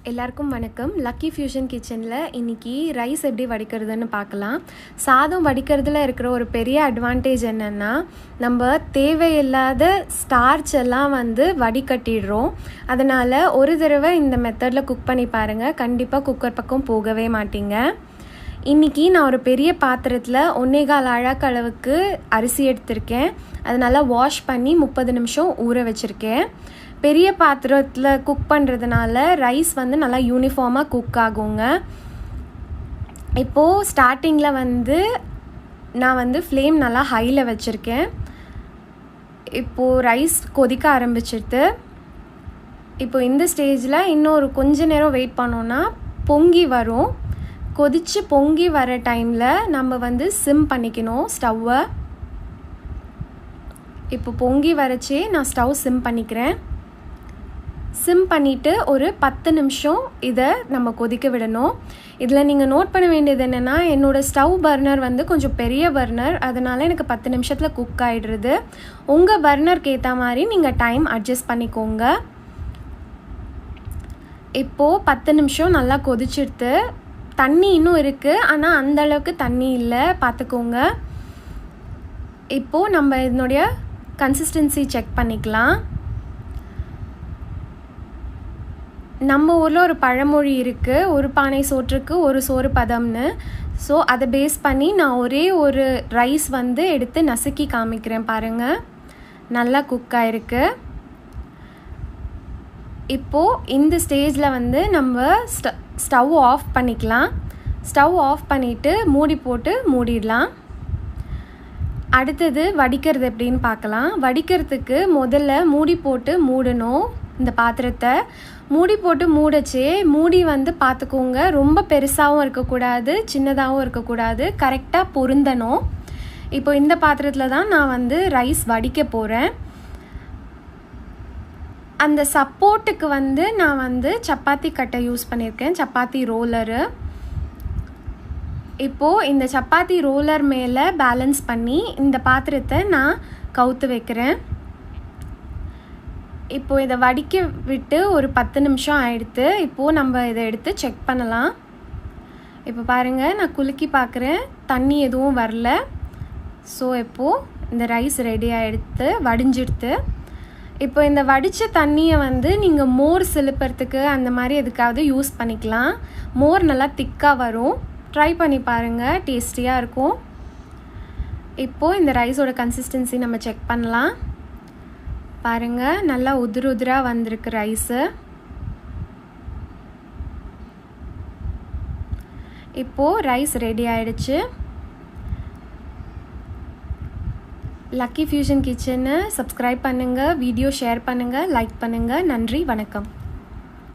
எல்லாருக்கும் வணக்கம். Lucky fusion கிச்சனில் இன்றைக்கி ரைஸ் எப்படி வடிக்கிறதுன்னு பார்க்கலாம். சாதம் வடிக்கிறதுல இருக்கிற ஒரு பெரிய அட்வான்டேஜ் என்னென்னா, நம்ம தேவையில்லாத ஸ்டார்ச் எல்லாம் வடிகட்டிடுறோம். அதனால் ஒரு தடவை இந்த மெத்தடில் குக் பண்ணி பாருங்கள், கண்டிப்பாக குக்கர் பக்கம் போகவே மாட்டீங்க. இன்றைக்கி நான் ஒரு பெரிய பாத்திரத்தில் 1.25 அழகு அளவுக்கு அரிசி எடுத்திருக்கேன். அதனால் வாஷ் பண்ணி 30 நிமிஷம் ஊற வச்சுருக்கேன். பெரிய பாத்திரத்தில் குக் பண்ணுறதுனால ரைஸ் நல்லா யூனிஃபார்மாக குக் ஆகுங்க. இப்போது ஸ்டார்டிங்கில் நான் ஃப்ளேம் நல்லா ஹையில் வச்சுருக்கேன். இப்போது ரைஸ் கொதிக்க ஆரம்பிச்சிடுது. இப்போது இந்த ஸ்டேஜில் இன்னொரு கொஞ்ச நேரம் வெயிட் பண்ணோன்னா பொங்கி வரும். கொதித்து பொங்கி வர டைமில் நம்ம சிம் பண்ணிக்கணும் ஸ்டவ்வை. இப்போ பொங்கி வரச்சே நான் ஸ்டவ் சிம் பண்ணிக்கிறேன். சிம் பண்ணிவிட்டு ஒரு 10 நிமிஷம் இதை நம்ம கொதிக்க விடணும். இதில் நீங்கள் நோட் பண்ண வேண்டியது என்னென்னா, என்னோடய ஸ்டவ் பர்னர் கொஞ்சம் பெரிய பர்னர், அதனால் எனக்கு 10 நிமிஷத்தில் குக் ஆகிடுறது. உங்கள் பர்னருக்கு ஏற்ற மாதிரி நீங்கள் டைம் அட்ஜஸ்ட் பண்ணிக்கோங்க. இப்போது 10 நிமிஷம் நல்லா கொதிச்சிடுது. தண்ணி இன்னும் இருக்குது, ஆனால் அந்தளவுக்கு தண்ணி இல்லை, பார்த்துக்கோங்க. இப்போது நம்ம இதனுடைய கன்சிஸ்டன்சி செக் பண்ணிக்கலாம். நம்ம ஊரில் ஒரு பழமொழி இருக்குது, ஒரு பானை சோற்றுக்கு ஒரு சோறு பதம்னு. ஸோ அதை பேஸ் பண்ணி நான் ஒரே ஒரு ரைஸ் எடுத்து நசுக்கி காமிக்கிறேன் பாருங்கள். நல்லா குக் ஆகிருக்கு. இப்போது இந்த ஸ்டேஜில் நம்ம ஸ்டவ் ஆஃப் பண்ணிக்கலாம். ஸ்டவ் ஆஃப் பண்ணிவிட்டு மூடி போட்டு மூடிடலாம். அடுத்தது வடிக்கிறது எப்படின்னு பார்க்கலாம். வடிக்கிறதுக்கு முதல்ல மூடி போட்டு மூடணும். இந்த பாத்திரத்தை மூடி போட்டு மூடச்சே மூடி பார்த்துக்கோங்க, ரொம்ப பெருசாகவும் இருக்கக்கூடாது, சின்னதாகவும் இருக்கக்கூடாது, கரெக்டாக பொருந்தணும். இப்போ இந்த பாத்திரத்தில் தான் நான் ரைஸ் வடிக்க போகிறேன். அந்த சப்போர்ட்டுக்கு நான் சப்பாத்தி கட்டை யூஸ் பண்ணியிருக்கேன், சப்பாத்தி ரோலரு. இப்போது இந்த சப்பாத்தி ரோலர் மேலே பேலன்ஸ் பண்ணி இந்த பாத்திரத்தை நான் கவுத்து வைக்கிறேன். இப்போது இதை வடிக்க விட்டு ஒரு 10 நிமிஷம் ஆகிடுது. இப்போது நம்ம இதை எடுத்து செக் பண்ணலாம். இப்போ பாருங்கள், நான் குலுக்கி பார்க்குறேன், தண்ணி எதுவும் வரல. ஸோ இப்போது இந்த ரைஸ் ரெடி ஆகிடுத்து, வடிஞ்சிடுது. இப்போ இந்த வடித்த தண்ணியை நீங்கள் மோர் சிலுப்புறதுக்கு அந்த மாதிரி எதுக்காவது யூஸ் பண்ணிக்கலாம். மோர் நல்லா திக்காக வரும், ட்ரை பண்ணி பாருங்கள், டேஸ்டியாக இருக்கும். இப்போது இந்த ரைஸோட கன்சிஸ்டன்சி நம்ம செக் பண்ணலாம். பாருங்கள், நல்லா உதிராக வந்திருக்கு ரைஸு. இப்போது ரைஸ் ரெடி ஆகிடுச்சு. லக்கி ஃபியூஷன் கிச்சனை சப்ஸ்கிரைப் பண்ணுங்கள், வீடியோ ஷேர் பண்ணுங்கள், லைக் பண்ணுங்கள். நன்றி, வணக்கம்.